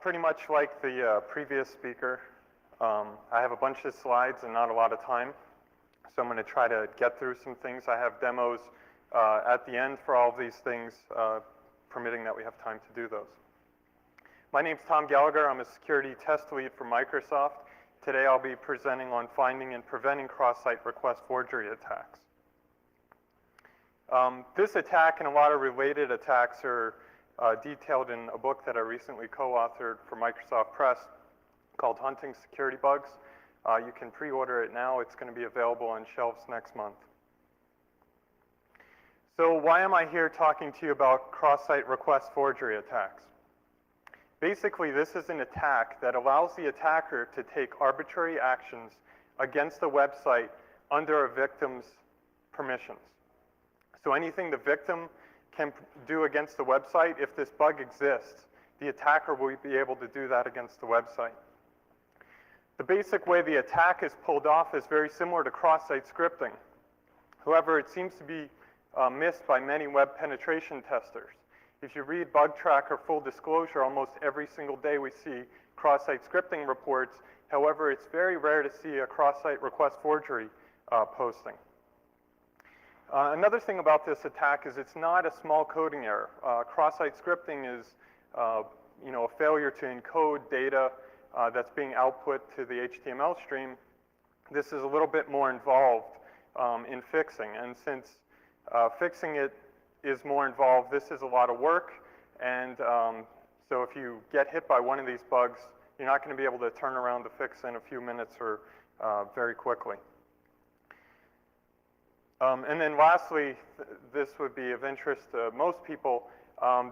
Pretty much like the previous speaker, I have a bunch of slides and not a lot of time, so I'm going to try to get through some things. I have demos at the end for all of these things, permitting that we have time to do those. My name's Tom Gallagher. I'm a security test lead for Microsoft. Today I'll be presenting on finding and preventing cross-site request forgery attacks. This attack and a lot of related attacks are detailed in a book that I recently co-authored for Microsoft Press called Hunting Security Bugs. You can pre-order it now. It's going to be available on shelves next month. So why am I here talking to you about cross-site request forgery attacks? Basically, this is an attack that allows the attacker to take arbitrary actions against the website under a victim's permissions. So anything the victim can do against the website, if this bug exists, the attacker will be able to do that against the website. The basic way the attack is pulled off is very similar to cross-site scripting. However, it seems to be missed by many web penetration testers. If you read Bug Tracker Full Disclosure, almost every single day we see cross-site scripting reports. However, it's very rare to see a cross-site request forgery posting. Another thing about this attack is it's not a small coding error. Cross-site scripting is a failure to encode data that's being output to the HTML stream. This is a little bit more involved in fixing, and since fixing it is more involved, this is a lot of work, and so if you get hit by one of these bugs, you're not going to be able to turn around the fix in a few minutes or very quickly. And then lastly, this would be of interest to most people.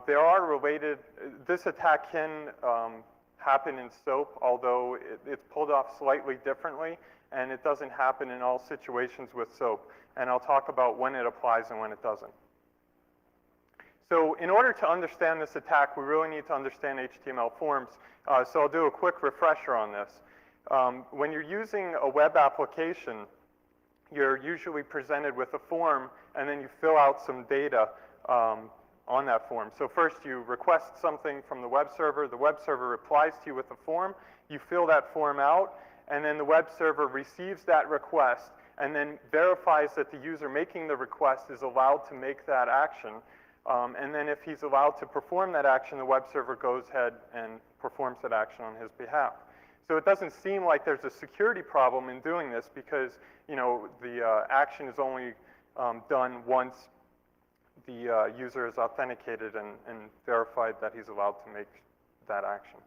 There are related, this attack can happen in SOAP, although it's pulled off slightly differently, and it doesn't happen in all situations with SOAP. And I'll talk about when it applies and when it doesn't. So in order to understand this attack, we really need to understand HTML forms. So I'll do a quick refresher on this. When you're using a web application, you're usually presented with a form, and then you fill out some data on that form. So first you request something from the web server replies to you with a form, you fill that form out, and then the web server receives that request and then verifies that the user making the request is allowed to make that action. And then if he's allowed to perform that action, the web server goes ahead and performs that action on his behalf. So it doesn't seem like there's a security problem in doing this because, the action is only done once the user is authenticated and verified that he's allowed to make that action.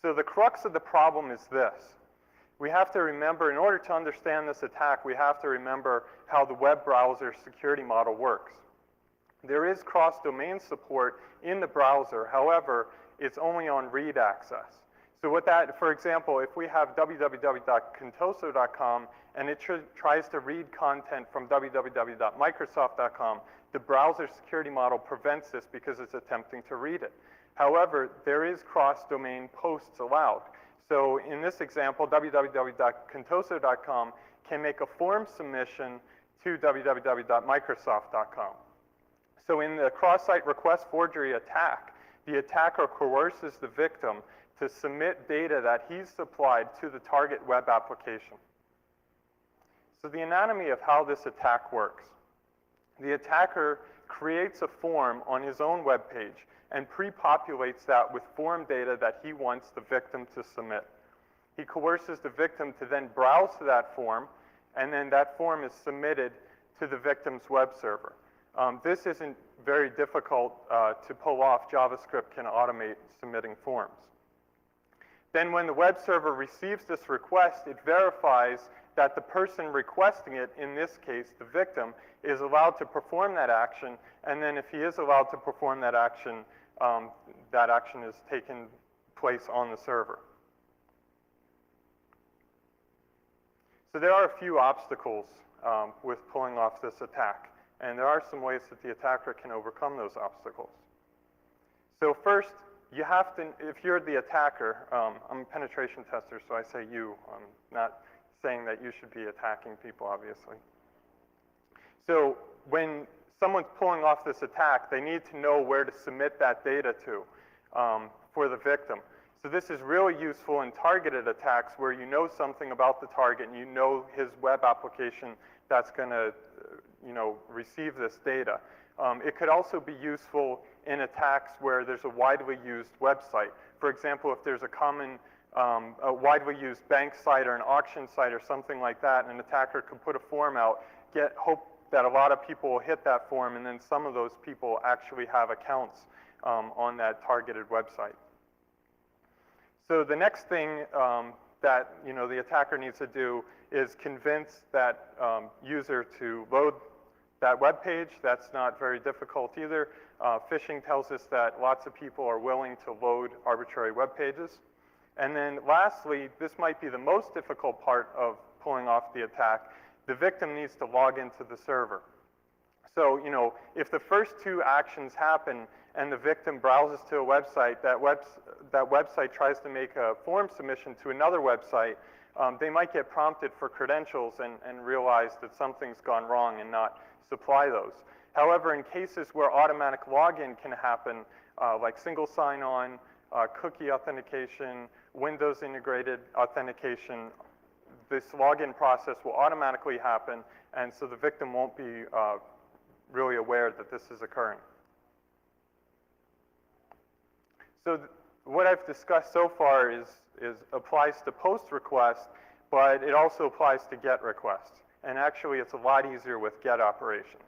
So the crux of the problem is this. We have to remember, in order to understand this attack, we have to remember how the web browser security model works. There is cross-domain support in the browser. However, it's only on read access. So with that, for example, if we have www.contoso.com and it tries to read content from www.microsoft.com, the browser security model prevents this because it's attempting to read it. However, there is cross-domain posts allowed. So in this example, www.contoso.com can make a form submission to www.microsoft.com. So in the cross-site request forgery attack, the attacker coerces the victim to submit data that he's supplied to the target web application. So the anatomy of how this attack works. The attacker creates a form on his own web page and pre-populates that with form data that he wants the victim to submit. He coerces the victim to then browse to that form, and then that form is submitted to the victim's web server. This isn't very difficult to pull off. JavaScript can automate submitting forms. Then when the web server receives this request, it verifies that the person requesting it, in this case the victim, is allowed to perform that action, and then if he is allowed to perform that action is taken place on the server. So there are a few obstacles with pulling off this attack, and there are some ways that the attacker can overcome those obstacles. So first, you have to, if you're the attacker, I'm a penetration tester, so I say you. I'm not saying that you should be attacking people, obviously. So when someone's pulling off this attack, they need to know where to submit that data to for the victim. So this is really useful in targeted attacks where you know something about the target and you know his web application that's going to receive this data. It could also be useful in attacks where there's a widely used website. For example, if there's a widely used bank site or an auction site or something like that, and an attacker could put a form out, hope that a lot of people will hit that form, and then some of those people actually have accounts on that targeted website. So the next thing that the attacker needs to do is convince that user to load that web page. That's not very difficult either. Phishing tells us that lots of people are willing to load arbitrary web pages. And then lastly, this might be the most difficult part of pulling off the attack. The victim needs to log into the server. So, if the first two actions happen and the victim browses to a website, that website tries to make a form submission to another website, they might get prompted for credentials and realize that something's gone wrong and not supply those. However, in cases where automatic login can happen, like single sign-on, cookie authentication, Windows integrated authentication, this login process will automatically happen, and so the victim won't be really aware that this is occurring. So what I've discussed so far applies to post request, but it also applies to GET requests. And actually, it's a lot easier with GET operations.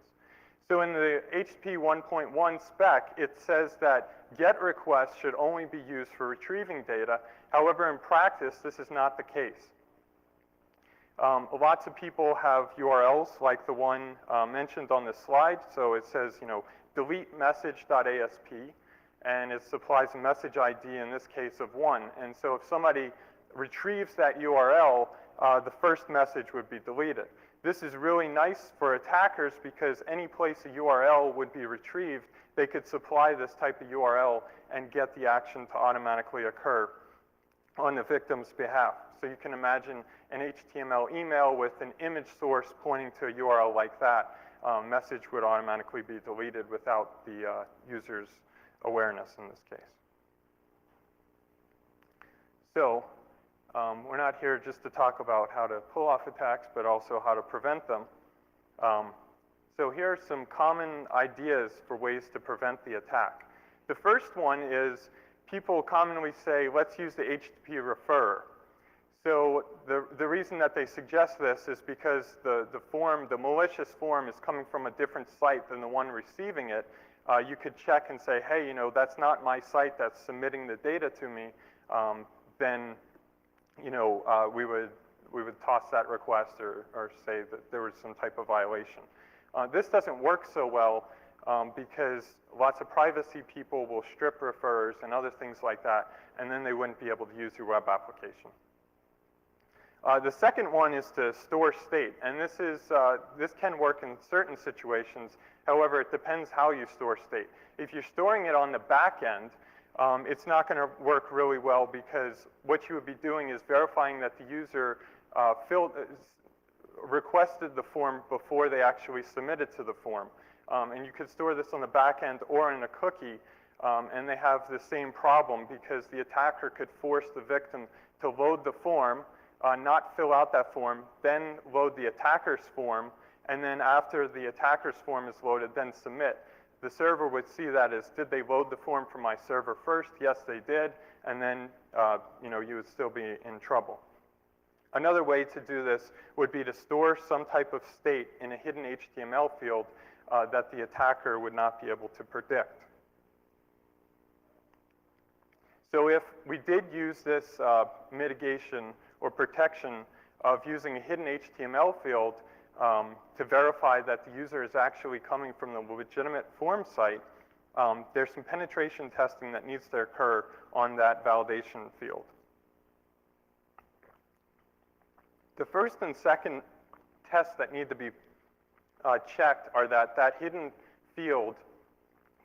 So in the HTTP 1.1 spec, it says that GET requests should only be used for retrieving data. However, in practice, this is not the case. Lots of people have URLs like the one mentioned on this slide. So it says, delete message.asp, and it supplies a message ID, in this case of 1. And so if somebody retrieves that URL, the first message would be deleted. This is really nice for attackers because any place a URL would be retrieved, they could supply this type of URL and get the action to automatically occur on the victim's behalf. So you can imagine an HTML email with an image source pointing to a URL like that. Message would automatically be deleted without the user's awareness in this case. So we're not here just to talk about how to pull off attacks, but also how to prevent them. So here are some common ideas for ways to prevent the attack. The first one is people commonly say, let's use the HTTP referrer. So the reason that they suggest this is because the malicious form is coming from a different site than the one receiving it. You could check and say, hey, that's not my site that's submitting the data to me. Then we would toss that request or say that there was some type of violation. This doesn't work so well because lots of privacy people will strip referrers and other things like that, and then they wouldn't be able to use your web application. The second one is to store state, and this can work in certain situations. However, it depends how you store state. If you're storing it on the back end, it's not going to work really well because what you would be doing is verifying that the user requested the form before they actually submitted to the form. And you could store this on the back end or in a cookie, and they have the same problem because the attacker could force the victim to load the form, not fill out that form, then load the attacker's form, and then after the attacker's form is loaded, then submit. The server would see that as, did they load the form from my server first? Yes, they did, and then you would still be in trouble. Another way to do this would be to store some type of state in a hidden HTML field that the attacker would not be able to predict. So if we did use this mitigation or protection of using a hidden HTML field to verify that the user is actually coming from the legitimate form site, there's some penetration testing that needs to occur on that validation field. The first and second tests that need to be checked are that hidden field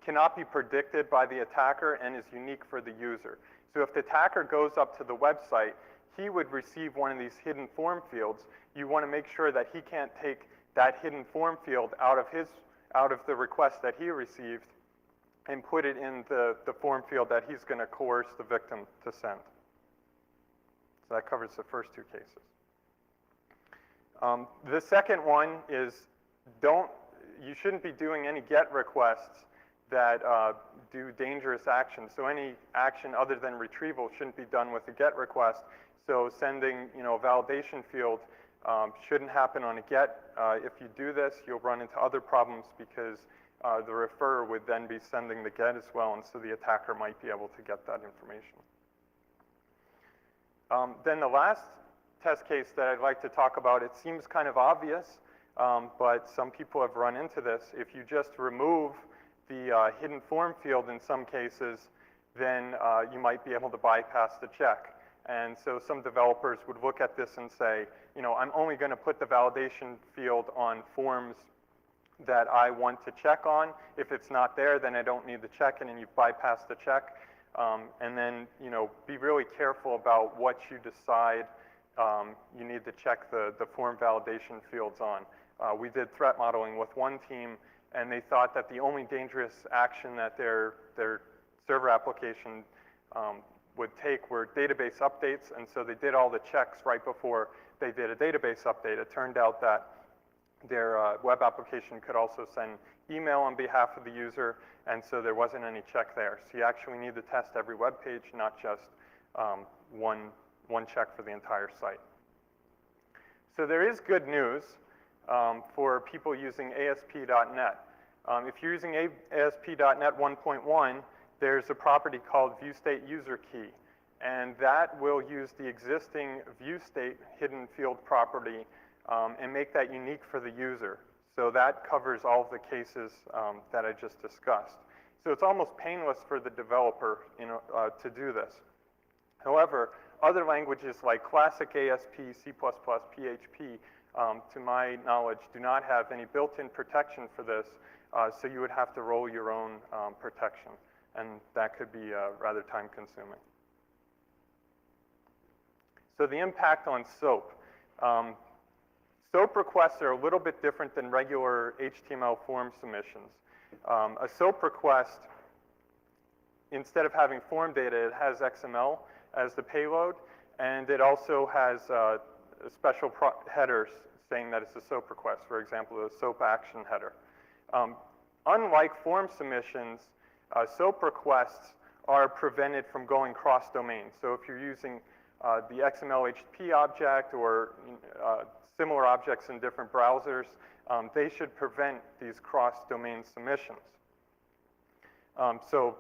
cannot be predicted by the attacker and is unique for the user. So if the attacker goes up to the website, he would receive one of these hidden form fields. You want to make sure that he can't take that hidden form field out of the request that he received and put it in the form field that he's going to coerce the victim to send. So that covers the first two cases. The second one is you shouldn't be doing any GET requests that do dangerous actions. So any action other than retrieval shouldn't be done with a GET request. So sending, a validation field shouldn't happen on a GET. If you do this, you'll run into other problems because the referrer would then be sending the GET as well, and so the attacker might be able to get that information. Then the last test case that I'd like to talk about, it seems kind of obvious, but some people have run into this. If you just remove the hidden form field in some cases, then you might be able to bypass the check. And so some developers would look at this and say, I'm only going to put the validation field on forms that I want to check on. If it's not there, then I don't need the check, and then you bypass the check. And then, be really careful about what you decide you need to check the form validation fields on. We did threat modeling with one team, and they thought that the only dangerous action that their server application would take were database updates, and so they did all the checks right before they did a database update. It turned out that their web application could also send email on behalf of the user, and so there wasn't any check there. So you actually need to test every web page, not just one check for the entire site. So there is good news for people using ASP.NET. If you're using ASP.NET 1.1, there's a property called viewStateUserKey, and that will use the existing viewState hidden field property and make that unique for the user. So that covers all of the cases that I just discussed. So it's almost painless for the developer to do this. However, other languages like classic ASP, C++, PHP, to my knowledge, do not have any built-in protection for this, so you would have to roll your own protection, and that could be rather time-consuming. So the impact on SOAP. SOAP requests are a little bit different than regular HTML form submissions. A SOAP request, instead of having form data, it has XML as the payload, and it also has special headers saying that it's a SOAP request, for example, a SOAP action header. Unlike form submissions, SOAP requests are prevented from going cross-domain. So if you're using the XML HTTP object or similar objects in different browsers, they should prevent these cross-domain submissions. So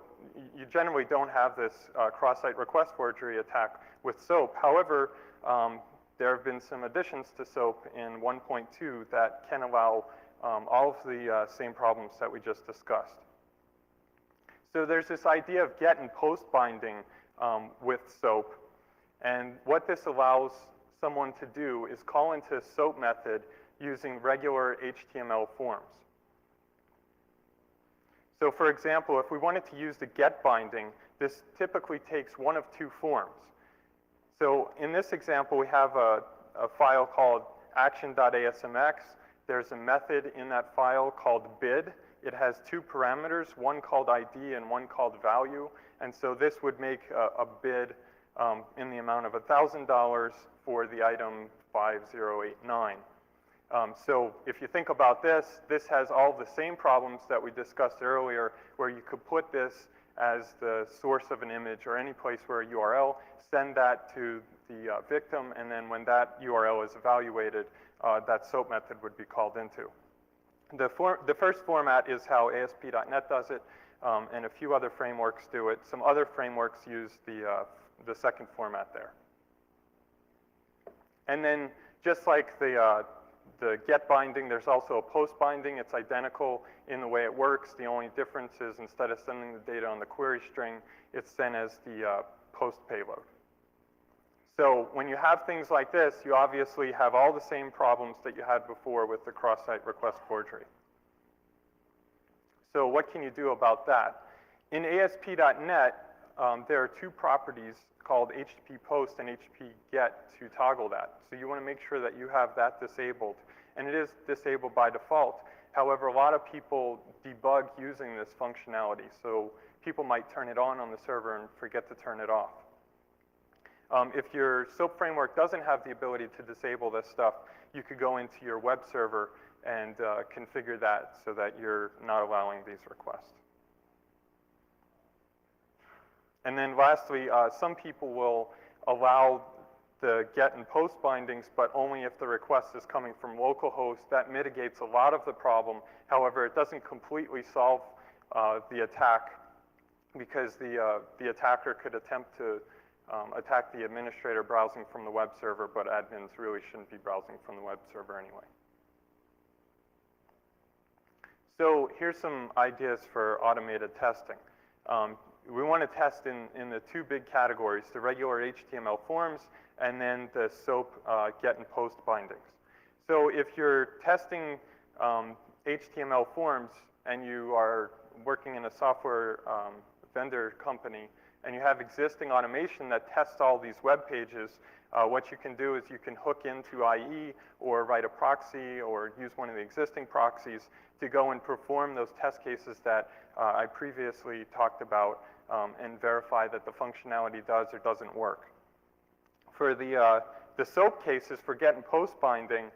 you generally don't have this CrossSite request forgery attack with SOAP. However, there have been some additions to SOAP in 1.2 that can allow all of the same problems that we just discussed. So there's this idea of get and post binding with SOAP. And what this allows someone to do is call into a SOAP method using regular HTML forms. So for example, if we wanted to use the get binding, this typically takes one of two forms. So in this example, we have a file called action.asmx. There's a method in that file called bid. It has two parameters, one called ID and one called value. And so this would make a bid in the amount of $1,000 for the item 5089. So if you think about this, this has all the same problems that we discussed earlier, where you could put this as the source of an image or any place where a URL, send that to the victim, and then when that URL is evaluated, that SOAP method would be called into. The first format is how ASP.NET does it, and a few other frameworks do it. Some other frameworks use the second format there. And then just like the get binding, there's also a post binding. It's identical in the way it works. The only difference is instead of sending the data on the query string, it's sent as the post payload. So when you have things like this, you obviously have all the same problems that you had before with the cross-site request forgery. So what can you do about that? In ASP.NET, there are two properties called HTTP post and HTTP get to toggle that. So you want to make sure that you have that disabled. And it is disabled by default. However, a lot of people debug using this functionality. So people might turn it on the server and forget to turn it off. If your SOAP framework doesn't have the ability to disable this stuff, you could go into your web server and configure that so that you're not allowing these requests. And then lastly, some people will allow the get and post bindings, but only if the request is coming from localhost. That mitigates a lot of the problem. However, it doesn't completely solve the attack, because the attacker could attempt to attack the administrator browsing from the web server, but admins really shouldn't be browsing from the web server anyway. So here's some ideas for automated testing. We want to test in the two big categories, the regular HTML forms and then the SOAP get and post bindings. So if you're testing HTML forms and you are working in a software vendor company and you have existing automation that tests all these web pages, what you can do is you can hook into IE or write a proxy or use one of the existing proxies to go and perform those test cases that I previously talked about and verify that the functionality does or doesn't work. For the SOAP cases for get and post binding,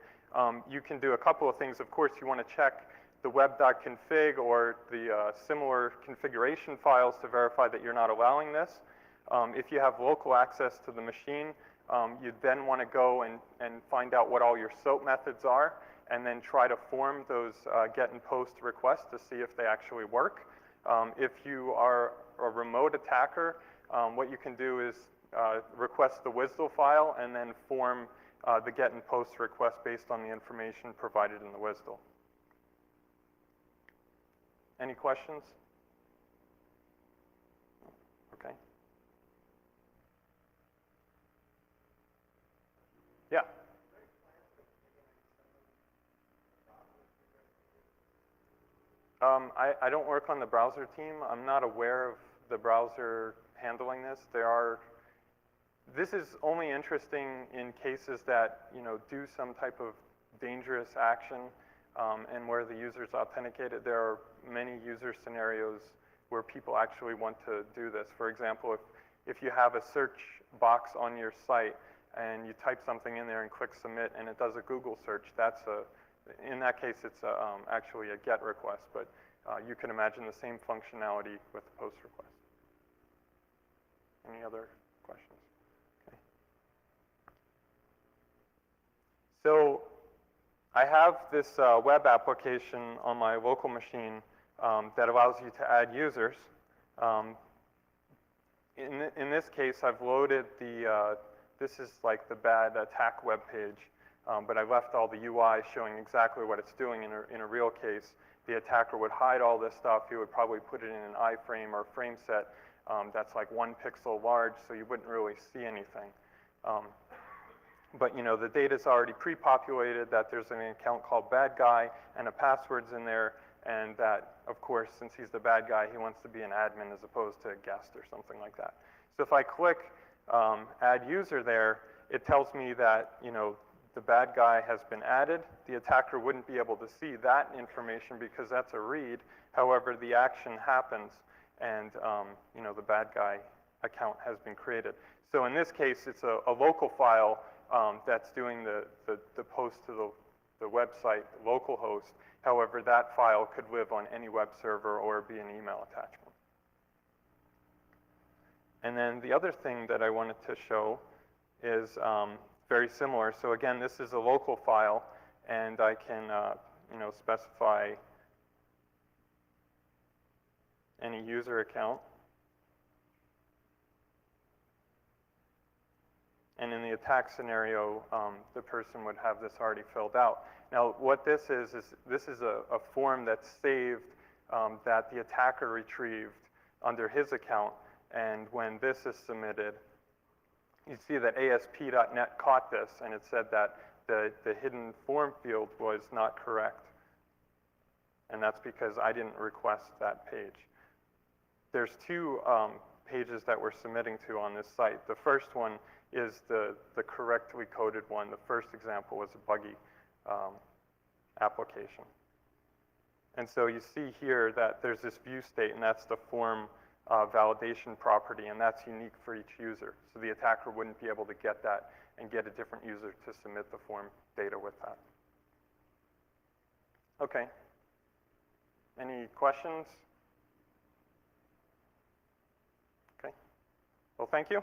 you can do a couple of things. Of course, you want to check the web.config or the similar configuration files to verify that you're not allowing this. If you have local access to the machine, you'd then want to go and find out what all your SOAP methods are and then try to form those get and post requests to see if they actually work. If you are a remote attacker, what you can do is request the WSDL file and then form the get and post request based on the information provided in the WSDL. Any questions? Okay. Yeah. I don't work on the browser team. I'm not aware of the browser handling this. This is only interesting in cases that, do some type of dangerous action and where the user's authenticated. There are many user scenarios where people actually want to do this. For example, if you have a search box on your site and you type something in there and click submit and it does a Google search, in that case, it's actually a get request, but you can imagine the same functionality with the post request. Any other questions? Okay. So I have this web application on my local machine that allows you to add users. In this case, I've loaded this is like the bad attack web page. But I left all the UI showing exactly what it's doing in a real case. The attacker would hide all this stuff. He would probably put it in an iframe or frame set that's like 1 pixel large, so you wouldn't really see anything. But the data's already pre-populated, that there's an account called bad guy and a password's in there, and that, of course, since he's the bad guy, he wants to be an admin as opposed to a guest or something like that. So if I click add user there, it tells me that, the bad guy has been added. The attacker wouldn't be able to see that information because that's a read. However, the action happens and, the bad guy account has been created. So in this case, it's a local file that's doing the post to the website localhost. However, that file could live on any web server or be an email attachment. And then the other thing that I wanted to show is very similar. So again, this is a local file, and I can specify any user account. And in the attack scenario, the person would have this already filled out. Now, what this is a form that's saved that the attacker retrieved under his account. And when this is submitted, you see that ASP.NET caught this, and it said that the hidden form field was not correct. And that's because I didn't request that page. There's two pages that we're submitting to on this site. The first one is the correctly coded one. The first example was a buggy application. And so you see here that there's this view state, and that's the form validation property, and that's unique for each user. So the attacker wouldn't be able to get that and get a different user to submit the form data with that. Okay. Any questions? Okay. Well, thank you.